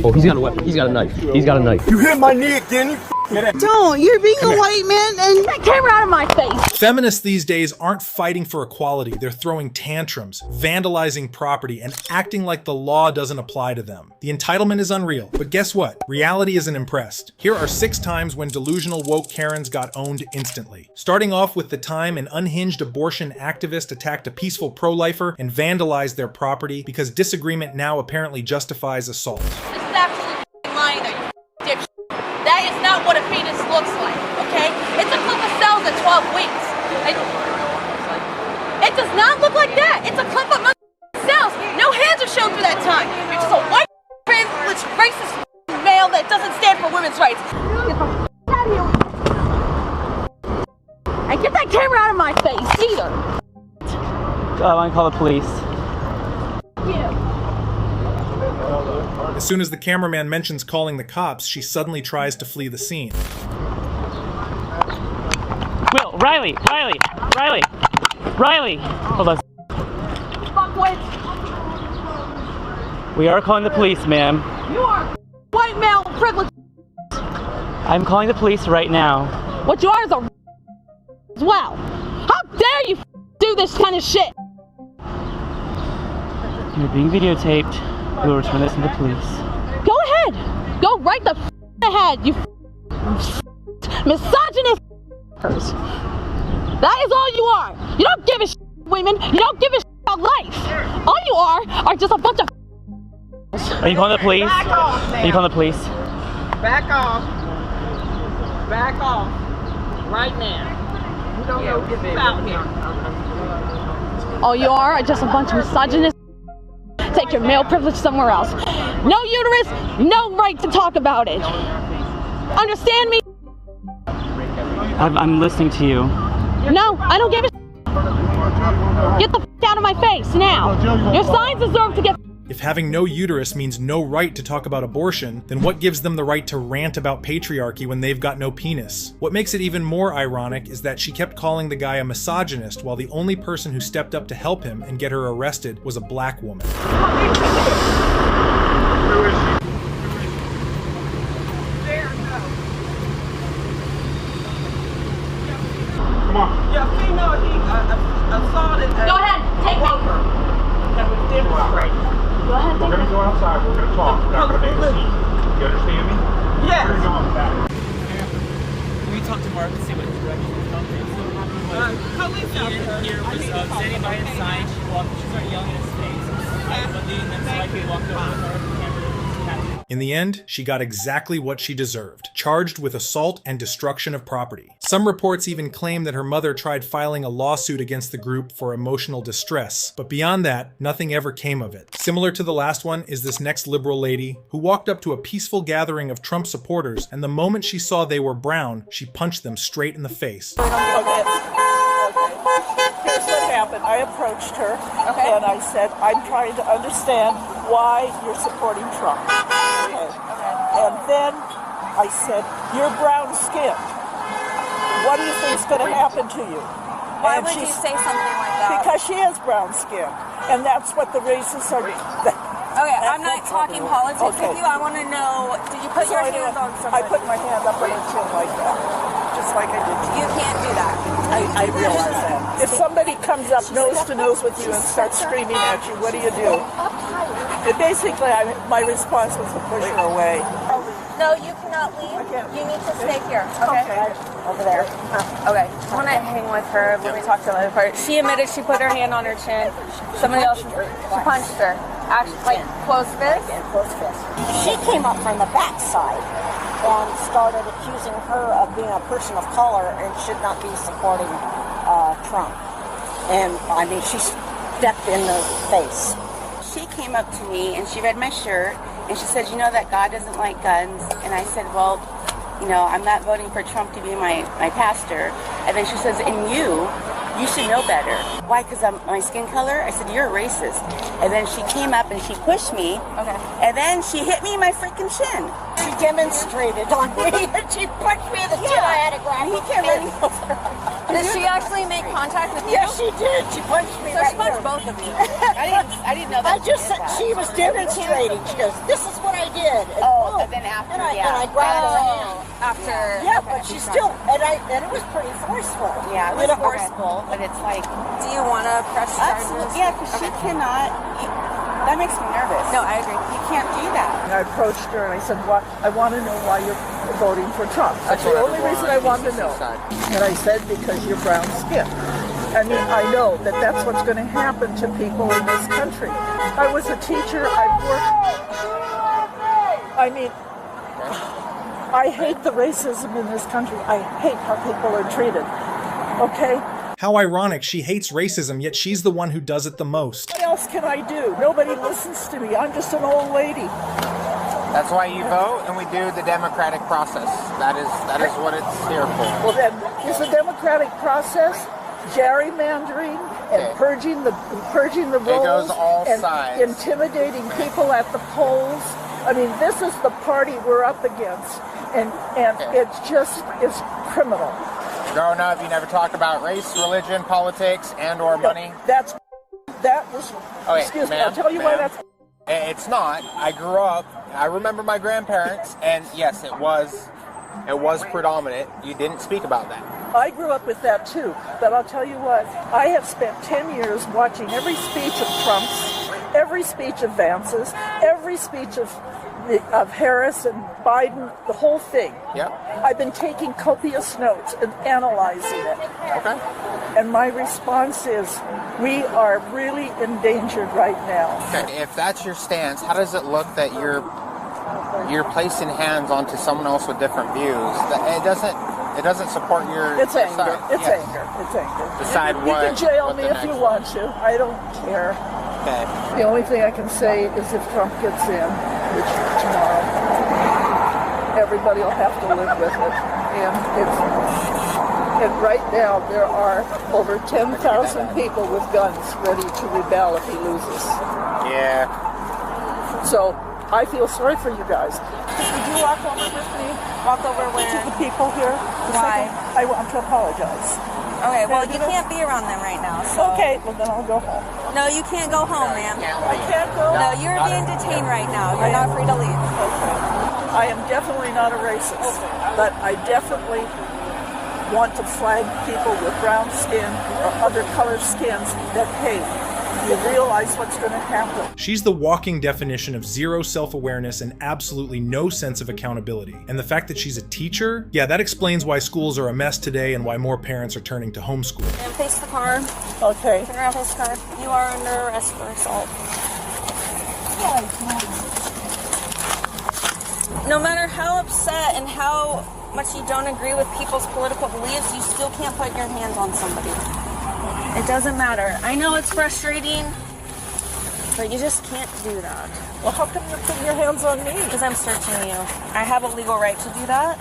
Oh, he's got a weapon. He's got a knife. He's got a knife. You hit my knee again. Don't. You're being a white man and that camera out of my face. Feminists these days aren't fighting for equality. They're throwing tantrums, vandalizing property, and acting like the law doesn't apply to them. The entitlement is unreal, but guess what? Reality isn't impressed. Here are 6 times when delusional woke Karens got owned instantly. Starting off with the time an unhinged abortion activist attacked a peaceful pro-lifer and vandalized their property because disagreement now apparently justifies assault. This is absolutely lying there, you dipshit. That is not what a penis looks like, okay? It's a clip of cells at 12 weeks. It does not look like that. It's a clip of cells. No hands are shown through that time. You're just a white, privileged, racist male that doesn't stand for women's rights. Get the out of here. And get that camera out of my face, either. I want to call the police. As soon as the cameraman mentions calling the cops, she suddenly tries to flee the scene. Will, Riley! Hold on. Fuckwit. We are calling the police, ma'am. You are white male privilege. I'm calling the police right now. What you are is a as well. How dare you do this kind of shit? You're being videotaped. We will return this to the police. Go ahead. Go right the ahead, you misogynist. That is all you are. You don't give a shit, women. You don't give a shit about life. All you are just a bunch of. Are you calling the police? Back off, Are you calling the police? Back off. Back off. Right now. You don't know what's out here. All you are just a bunch of misogynists. Take your male privilege somewhere else. No uterus, no right to talk about it. Understand me? I'm listening to you. No, I don't give a shit. Get the f out of my face now. Your signs deserve to get. If having no uterus means no right to talk about abortion, then what gives them the right to rant about patriarchy when they've got no penis? What makes it even more ironic is that she kept calling the guy a misogynist while the only person who stepped up to help him and get her arrested was a black woman. Come on. Your female assaulted a Go ahead, take worker that was demonstrating. Go ahead, We're going to go outside. We're going to talk. We're not going to make a scene. You understand me? Yes. We're going to go outside. Can we talk to Mark and see what direction he's going? Police out there. Here was standing by his side. She started yelling in his face. But leading them so I could walk over with her. In the end, she got exactly what she deserved, charged with assault and destruction of property. Some reports even claim that her mother tried filing a lawsuit against the group for emotional distress, but beyond that, nothing ever came of it. Similar to the last one is this next liberal lady who walked up to a peaceful gathering of Trump supporters, and the moment she saw they were brown, she punched them straight in the face. Here's what happened. I approached her and I said, I'm trying to understand why you're supporting Trump. And then I said, you're brown skinned. What do you think's going to happen to you? Why would you say something like that? Because she has brown skin. And that's what the racists are. Okay, I'm not talking politics with you. I want to know, did you put your hands on somebody? I put my hand up on her chin like that. Just like I did. You can't do that. I realize that. If somebody comes up nose to nose with you and starts screaming at you, what do you do? Basically, my response was to push her away. No, you cannot leave. You need to stay here. Okay. Over there. Okay. I want to hang with her when we talk to the other part. She admitted she put her hand on her chin. Somebody else punched her. Actually, like close fist. Close fist. She came up from the backside and started accusing her of being a person of color and should not be supporting Trump. And I mean, she stepped in the face. She came up to me and she read my shirt and she said, you know that God doesn't like guns. And I said, well, you know, I'm not voting for Trump to be my pastor. And then she says, and you should know better. Why? Because I'm my skin color? I said, you're a racist. And then she came up and she pushed me. Okay. And then she hit me in my freaking chin. She demonstrated on me and she punched me in the chin. I had to grab her. Did she actually make contact with you? Yes, she did. She punched me So right she punched here. both of you. I didn't know that. I just said she was demonstrating. She goes, this is what I did. And I grabbed her hand. After. Yeah, but she still, and it was pretty forceful. Yeah, it was forceful, but it's like, Do you want to press charges? absolutely, yeah, because she cannot. That makes me nervous. No, I agree. You can't do that. And I approached her and I said, "What? I want to know why you're voting for Trump." That's the only reason I wanted to know. And I said, "Because you're brown skin." I mean, I know that that's what's going to happen to people in this country. I was a teacher. I've worked. I mean, I hate the racism in this country. I hate how people are treated. Okay? How ironic, she hates racism, yet she's the one who does it the most. What else can I do? Nobody listens to me. I'm just an old lady. That's why you vote, and we do the democratic process. That is what it's here for. Well, then, is the democratic process gerrymandering and purging the rolls goes all and sides. intimidating people at the polls? I mean, this is the party we're up against, and it's criminal. Growing up, you never talk about race, religion, politics, and/or money. That was. Okay, excuse me. ma'am, I'll tell you why ma'am. that's. It's not. I grew up. I remember my grandparents, and yes, it was predominant. You didn't speak about that. I grew up with that too, but I'll tell you what. I have spent 10 years watching every speech of Trump's, every speech of Vance's, every speech of Harris and Biden, the whole thing. Yep. I've been taking copious notes and analyzing it. Okay. And my response is, we are really endangered right now. Okay. If that's your stance, how does it look that you're placing hands onto someone else with different views? It doesn't support your. It's anger. side. It's Yes. anger. It's anger. Decide You what. can jail what me the if you next- want to. I don't care. Okay. The only thing I can say is if Trump gets in, which tomorrow, everybody will have to live with it. And right now there are over 10,000 people with guns ready to rebel if he loses. Yeah. So I feel sorry for you guys. Would you walk over with me? Walk over To where? the people here? Why? I want to apologize. Okay, well, you can't be around them right now, so. Okay, well then I'll go home. No, you can't go home, ma'am. I can't go? No, you're being detained right now. You're not free to leave. Okay. I am definitely not a racist, but I definitely want to flag people with brown skin or other colored skins that, hey, you realize what's going to happen. She's the walking definition of zero self-awareness and absolutely no sense of accountability. And the fact that she's a teacher, yeah, that explains why schools are a mess today and why more parents are turning to homeschool. And face the car. Okay. Turn around, face the car. You are under arrest for assault. No matter how upset and how much you don't agree with people's political beliefs, you still can't put your hands on somebody. It doesn't matter. I know it's frustrating, but you just can't do that. Well, how come you're putting your hands on me? Because I'm searching you. I have a legal right to do that.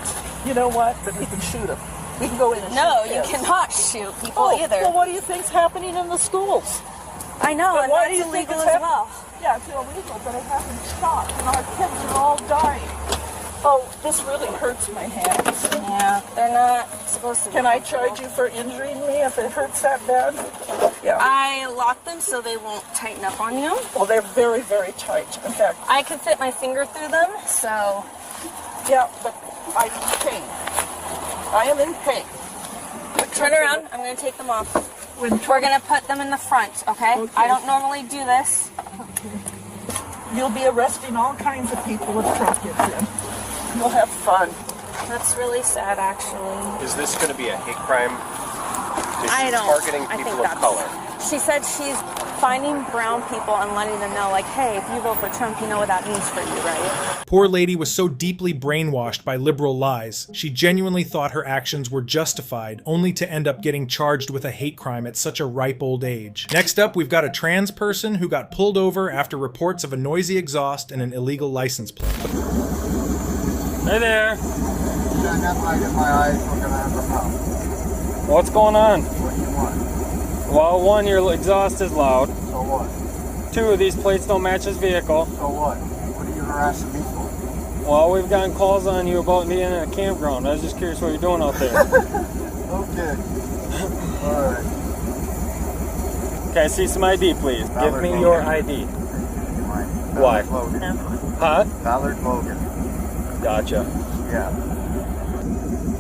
You know what? Then we can shoot them. We can go in and No, shoot you kids. cannot shoot people either. Well, what do you think's happening in the schools? I know, But and why do that's you think illegal it's as well. Yeah, it's illegal, but it hasn't stopped, and our kids are all dying. Oh, this really hurts my hands. Yeah, they're not supposed to. Can I charge you for injuring me if it hurts that bad? Yeah. I lock them so they won't tighten up on you. Well, they're very, very tight. In fact, I can fit my finger through them, so. yeah, but I'm in pain. I am in pain. Turn around. I'm going to take them off. When We're going to put them in the front, okay? I don't normally do this. you'll be arresting all kinds of people if Trump gets in. We'll have fun. That's really sad, actually. Is this going to be a hate crime? Is I she don't. targeting I people think of that's. color? She said she's finding brown people and letting them know, like, hey, if you vote for Trump, you know what that means for you, right? Poor lady was so deeply brainwashed by liberal lies, she genuinely thought her actions were justified, only to end up getting charged with a hate crime at such a ripe old age. Next up, we've got a trans person who got pulled over after reports of a noisy exhaust and an illegal license plate. Hey there. I got light in my eyes, we're gonna have a problem. What's going on? What do you want? Well, one, your exhaust is loud. So what? Two, these plates don't match his vehicle. So what? What are you harassing me for? Well, we've gotten calls on you about being in a campground. I was just curious what you're doing out there. Okay. Alright. Can I see some ID, please? Give me your ID. Mine. Why? Logan. Huh? Ballard Logan. Gotcha. Yeah.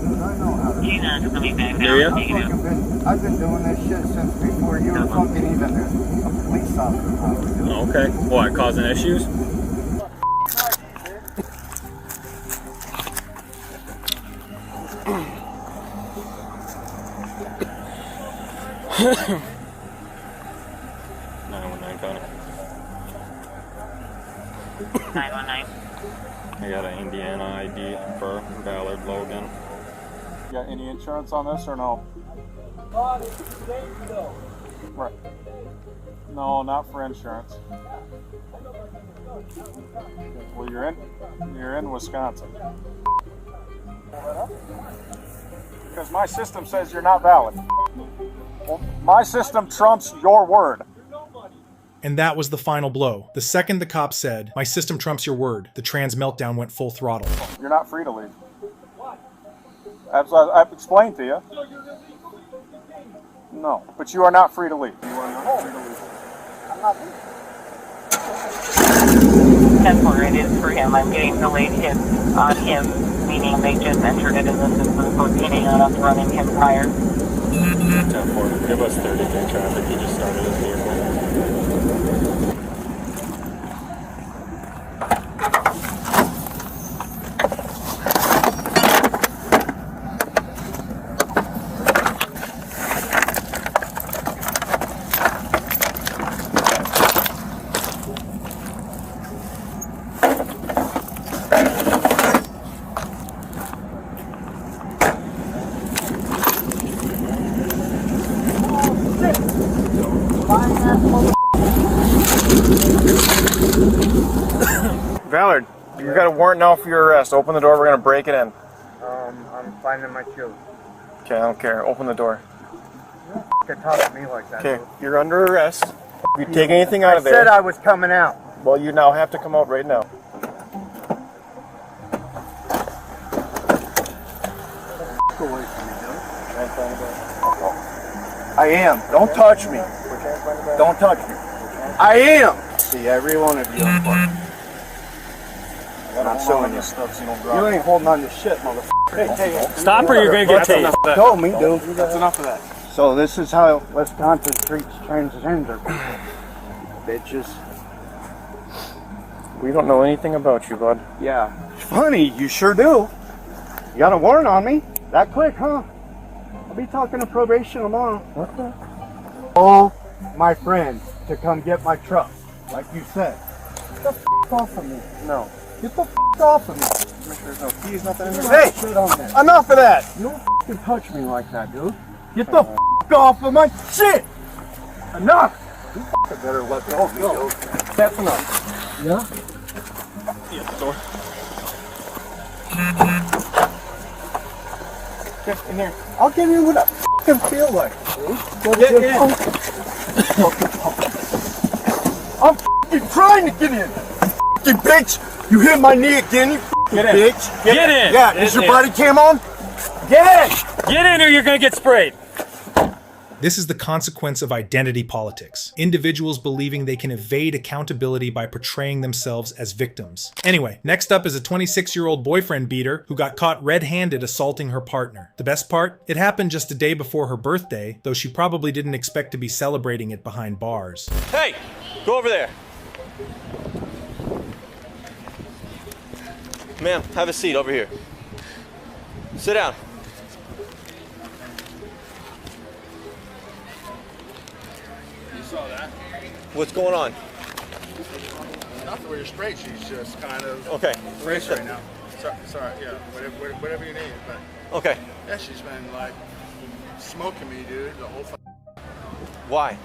Dude, I know how to. Do you? I've been doing this shit since before you were fucking even a police officer. Okay. What, causing issues? I got an Indiana ID for Ballard Logan. Got any insurance on this or no? Right. No, not for insurance. Well, you're in Wisconsin. Because my system says you're not valid. Well, my system trumps your word. And that was the final blow. The second the cop said, "My system trumps your word," the trans meltdown went full throttle. You're not free to leave. I've explained to you. No, but you are not free to leave. You are not free to leave. I'm not leaving. 10-4, it is for him. I'm getting delayed hit on him, meaning they just entered it in the system, so it's getting on us running him prior. 10-4, give us 30-day traffic. He just started his vehicle. Ballard, you got a warrant now for your arrest. Open the door. We're going to break it in. I'm finding my shoes. Okay, I don't care. Open the door. You can talk to me like that. Okay, you're under arrest. If you take anything out of there... I said I was coming out. Well, you now have to come out right now. I am. Don't touch me. Don't touch me. I am. See, every one of you. I'm suing you. You ain't holding on to shit, motherfucker. Hey, Stop or you're going to get tased. Told me, dude. That's enough of that. So this is how Wisconsin treats transgender people. Bitches. We don't know anything about you, bud. Yeah. Funny, you sure do. You got a warrant on me? That quick, huh? I'll be talking to probation tomorrow. Okay. Oh, my friend, to come get my truck, like you said. Get the f*** off of me. No. Get the f*** off of me. Make sure there's no keys, nothing in there. Hey, enough of that. You don't f***ing touch me like that, dude. Get the f*** off of my shit. Enough. You f***ing better let go of me, dude. That's enough. Yeah? Yeah, the door. Get in there. I'll give you what I f***ing feel like, dude. Get in. I'm f***ing trying to get in. You bitch! You hit my knee again, you Get in. bitch! Get in! Yeah, is your body cam on? Get in! Get in or you're gonna get sprayed! This is the consequence of identity politics. Individuals believing they can evade accountability by portraying themselves as victims. Anyway, next up is a 26-year-old boyfriend beater who got caught red-handed assaulting her partner. The best part? It happened just a day before her birthday, though she probably didn't expect to be celebrating it behind bars. Hey, go over there. Ma'am, have a seat over here. Sit down. You saw that? What's going on? Nothing with your straight, she's just kind of Okay. race right now. Sorry, yeah, whatever you need. But Okay. yeah, she's been like smoking me, dude, the whole Why?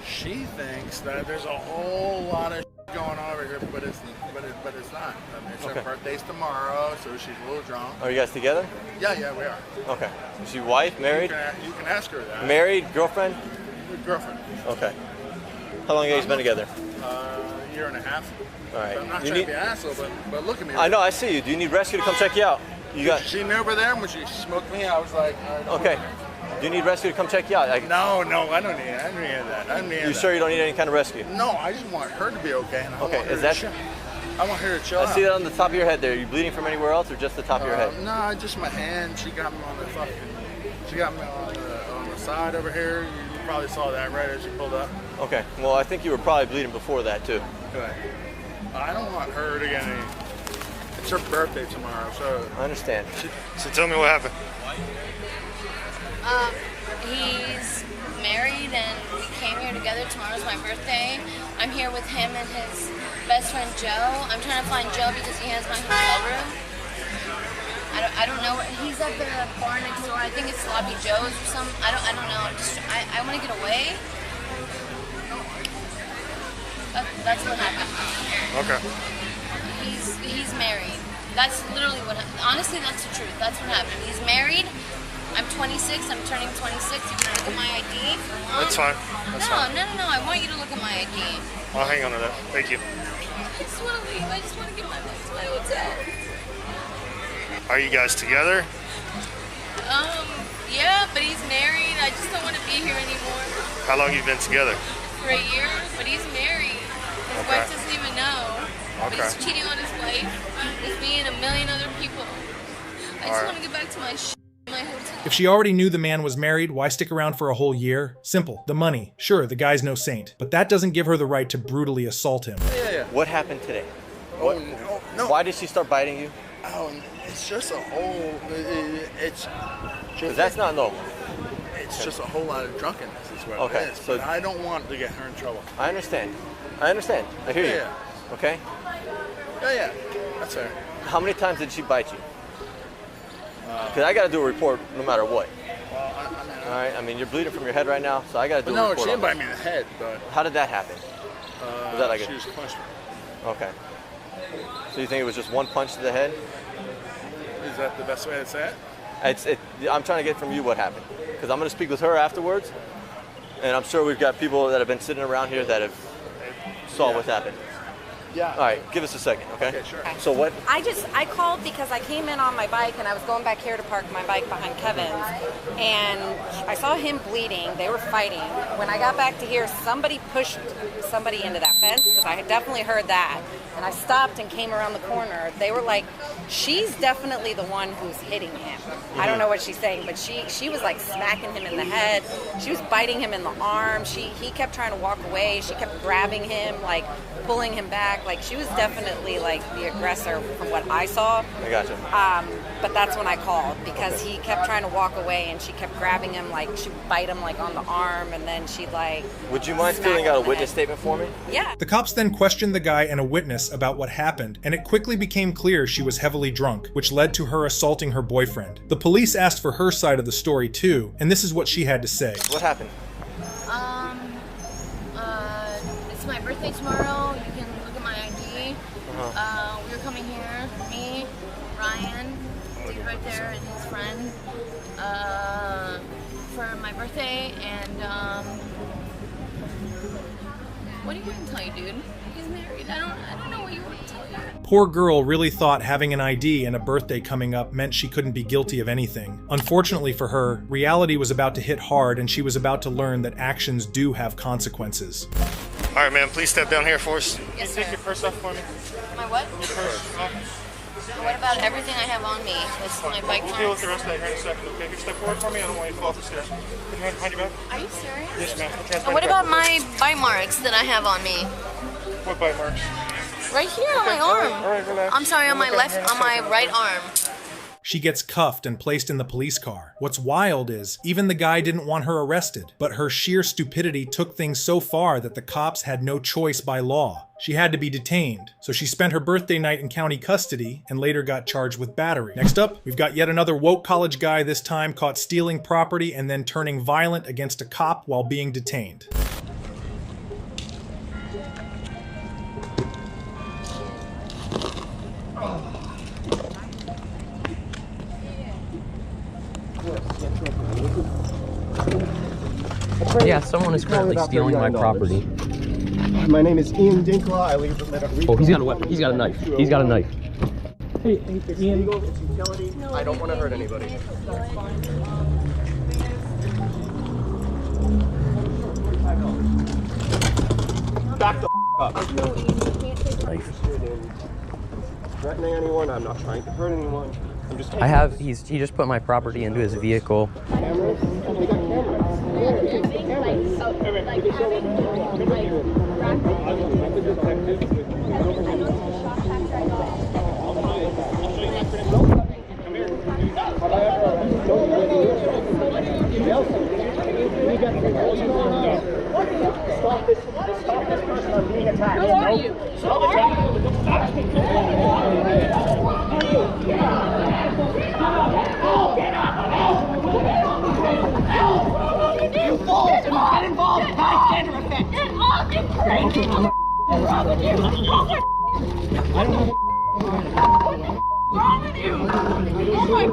She thinks that there's a whole lot of going on over here, but it's not. I mean, it's her birthday's tomorrow, so she's a little drunk. Are you guys together? Yeah, we are. Okay. Is she wife, married? You can ask her that. Married, girlfriend? Girlfriend. Okay. How long have you guys been together? A year and a half. All right. I'm not trying to be an asshole, but look at me. I know, I see you. Do you need rescue to come check you out? You got. See me over there when she smoked me. I was like, all right, Okay. Do you need rescue to come check you out? No, I don't need it. I don't need that. You sure you don't need any kind of rescue? No, I just want her to be okay. And I Okay, want her is to that? shit. I want her to chill I out. see that on the top of your head there. Are you bleeding from anywhere else or just the top of your head? Nah, just my hand. She got me on the side over here. You probably saw that right as you pulled up. Okay. Well, I think you were probably bleeding before that too. Okay. I don't want her to get any. It's her birthday tomorrow, so. I understand. So tell me what happened. He's married and we came here together. Tomorrow's my birthday. I'm here with him and his best friend Joe. I'm trying to find Joe because he has my hotel room. I don't know. He's at the bar next door. I think it's Sloppy Joe's or something. I don't know. I want to get away. That's what happened. Okay. He's married. That's literally what happened. Honestly, that's the truth. That's what happened. He's married. I'm 26. I'm turning 26. You can look at my ID. That's fine. That's fine. No. I want you to look at my ID. I'll hang on to that. Thank you. I just want to leave. I just want to get back to my hotel. Are you guys together? Yeah, but he's married. I just don't want to be here anymore. How long you been together? For a year, but he's married. His wife doesn't even know. But he's cheating on his wife with me and a million other people. I just want to get back to my hotel. If she already knew the man was married, why stick around for a whole year? Simple. The money. Sure, the guy's no saint, but that doesn't give her the right to brutally assault him. Yeah. What happened today? No. Why did she start biting you? Oh, it's just a whole. It's. Because that's not normal. It's just a whole lot of drunkenness. Is what it is. So I don't want to get her in trouble. I understand. I hear you. Yeah. Okay. Yeah. That's fair. How many times did she bite you? Because I got to do a report no matter what. Well, all right. I mean, you're bleeding from your head right now, so I got to do a report. No, she didn't bite me in the head, but. How did that happen? Was that like she just punched me. Okay. So you think it was just one punch to the head? Is that the best way to say it? I'm trying to get from you what happened, because I'm going to speak with her afterwards, and I'm sure we've got people that have been sitting around here that have saw what happened. Yeah. All right, give us a second, okay? Okay, sure. So what? I called because I came in on my bike and I was going back here to park my bike behind Kevin's, and I saw him bleeding. They were fighting. When I got back to here, somebody pushed somebody into that fence, because I had definitely heard that. And I stopped and came around the corner. They were like, she's definitely the one who's hitting him. I don't know what she's saying, but she was like smacking him in the head. She was biting him in the arm. He kept trying to walk away. She kept grabbing him, like pulling him back. Like, she was definitely like the aggressor from what I saw. I gotcha. But that's when I called, because he kept trying to walk away and she kept grabbing him, like she would bite him like on the arm, and then she'd like. Would you mind filling out a witness statement for me? Yeah. The cops then questioned the guy and a witness about what happened, and it quickly became clear she was heavily drunk, which led to her assaulting her boyfriend. The police asked for her side of the story too, and this is what she had to say. What happened? It's my birthday tomorrow. You can look at my ID. We were coming here, me, Ryan, dude right there, and his friend, for my birthday, and what do you want to tell you, dude? He's married. I don't know what you want to tell you. Poor girl really thought having an ID and a birthday coming up meant she couldn't be guilty of anything. Unfortunately for her, reality was about to hit hard, and she was about to learn that actions do have consequences. All right, man, please step down here for us. Yes, Can you take your purse off for me? My what? Your purse off. What about everything I have on me? This is my bike We'll deal with the rest of that here in a second, okay? Can you step forward for me? I don't want you to fall off the stairs. Put your hand behind your back. Are you serious? Yes, ma'am. And what about my bite marks that I have on me? What bite marks? Right here on my arm. All right, relax. I'm sorry, on my right arm. She gets cuffed and placed in the police car. What's wild is, even the guy didn't want her arrested, but her sheer stupidity took things so far that the cops had no choice by law. She had to be detained, so she spent her birthday night in county custody and later got charged with battery. Next up, we've got yet another woke college guy, this time caught stealing property and then turning violent against a cop while being detained. Yeah, someone is currently stealing my property. My name is Ian Dinkla. I live at Oh, he's got a weapon. He's got a knife. He's got a knife. Hey, Ian. I don't want to hurt anybody. Back the up. Knife. Threatening anyone. I'm not trying to hurt anyone. I'm just. I have. He just put my property into his vehicle. Cameras. We got cameras. Stop this person from being attacked. Who are you? Stop attacking. You fools! Get involved! Bystander effect! Get off! You crazy! What's wrong with you? What's wrong with you? Oh my!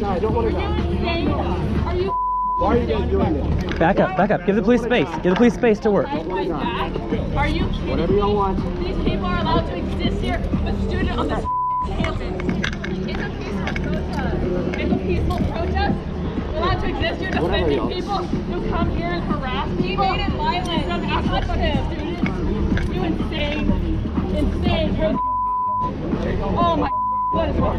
I don't want to die. Are you? Why are you guys doing this? Back up, back up. Give the police space. Give the police space to work. Are you kidding? Whatever y'all want. These people are allowed to exist here, but student on this campus. It's a peaceful protest. We're allowed to exist here defending people who come here and harass people. He made it violent. Touch him, dude. You insane. Oh my. What is wrong?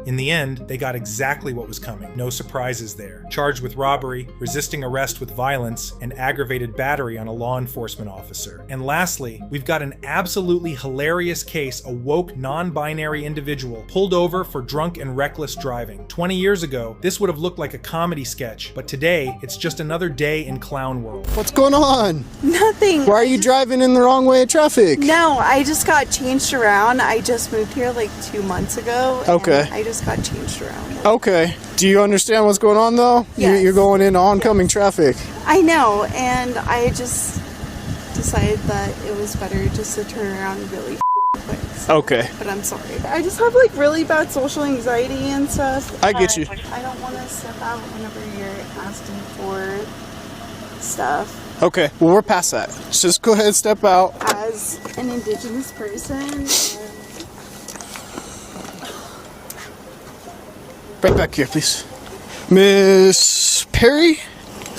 In the end, they got exactly what was coming. No surprises there. Charged with robbery, resisting arrest with violence, and aggravated battery on a law enforcement officer. And lastly, we've got an absolutely hilarious case: a woke, non-binary individual pulled over for drunk and reckless driving. 20 years ago, this would have looked like a comedy sketch, but today, it's just another day in clown world. What's going on? Nothing. Why are you driving in the wrong way of traffic? No, I just got changed around. I just moved here like 2 months ago. Okay. I just got changed around. Okay. Do you understand what's going on though? Yes. You're going into oncoming traffic. I know, and I just decided that it was better just to turn around really quick. So, Okay. But I'm sorry. I just have like really bad social anxiety and stuff. I get you. I don't want to step out whenever you're asking for stuff. Okay. Well, we're past that. Just go ahead and step out. As an indigenous person. Right back here, please. Miss Perry?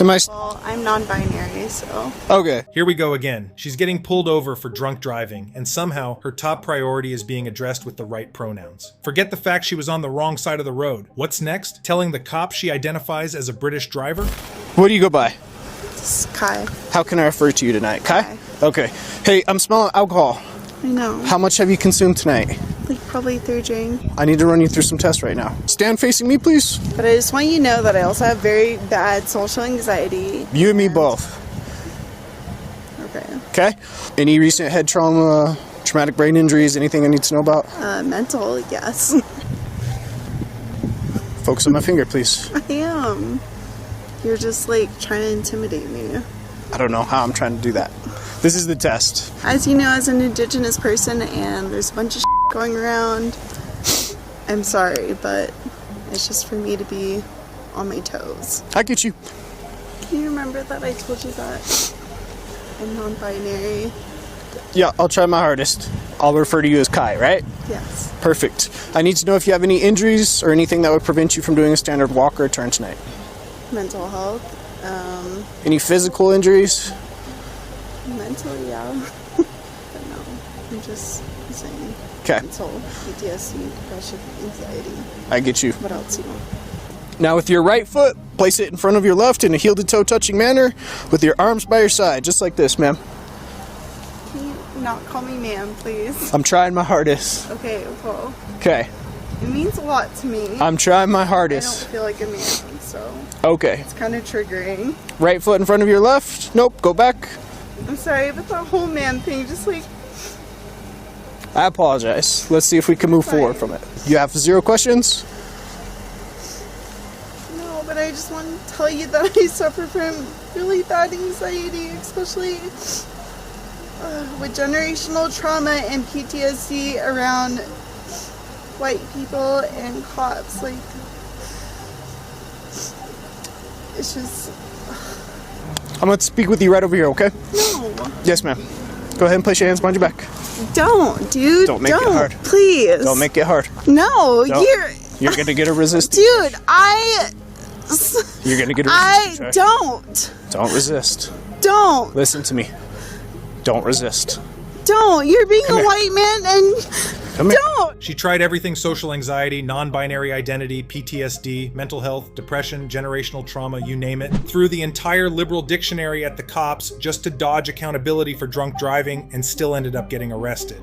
Well, I'm non-binary, so. Okay. Here we go again. She's getting pulled over for drunk driving, and somehow her top priority is being addressed with the right pronouns. Forget the fact she was on the wrong side of the road. What's next? Telling the cop she identifies as a British driver? What do you go by? It's Kai. How can I refer to you tonight? Kai? Okay. Hey, I'm smelling alcohol. I know. How much have you consumed tonight? Like probably 3 drinks. I need to run you through some tests right now. Stand facing me, please. But I just want you to know that I also have very bad social anxiety. You and me both. Okay. Okay? Any recent head trauma, traumatic brain injuries, anything I need to know about? Mental, yes. Focus on my finger, please. I am. You're just like trying to intimidate me. I don't know how I'm trying to do that. This is the test. As you know, as an indigenous person, and there's a bunch of going around, I'm sorry, but it's just for me to be on my toes. I get you. Can you remember that I told you that I'm non-binary? Yeah, I'll try my hardest. I'll refer to you as Kai, right? Yes. Perfect. I need to know if you have any injuries or anything that would prevent you from doing a standard walk or turn tonight. Mental health. Any physical injuries? Mental, yeah. But no, I'm just saying. Okay. Mental, PTSD, depression, anxiety. I get you. What else do you want? Now with your right foot, place it in front of your left in a heel-to-toe touching manner with your arms by your side, just like this, ma'am. Can you not call me ma'am, please? I'm trying my hardest. Okay, well. Okay. It means a lot to me. I'm trying my I hardest. don't feel like a man, so. Okay. It's kind of triggering. Right foot in front of your left. Nope, go back. I'm sorry, but the whole man thing just like. I apologize. Let's see if we can move forward from it. You have 0 questions? No, but I just want to tell you that I suffer from really bad anxiety, especially with generational trauma and PTSD around white people and cops. Like, it's just. I'm going to speak with you right over here, okay? No. Yes, ma'am. Go ahead and place your hands behind your back. Don't, dude. Don't make it hard. Please. Don't make it hard. No, Don't. you're going to get a resistance. Dude, You're going to get a resistance. Don't. Don't resist. Don't. Listen to me. Don't resist. Don't. You're being a white man and don't. She tried everything: social anxiety, non-binary identity, PTSD, mental health, depression, generational trauma, you name it. Threw the entire liberal dictionary at the cops just to dodge accountability for drunk driving, and still ended up getting arrested.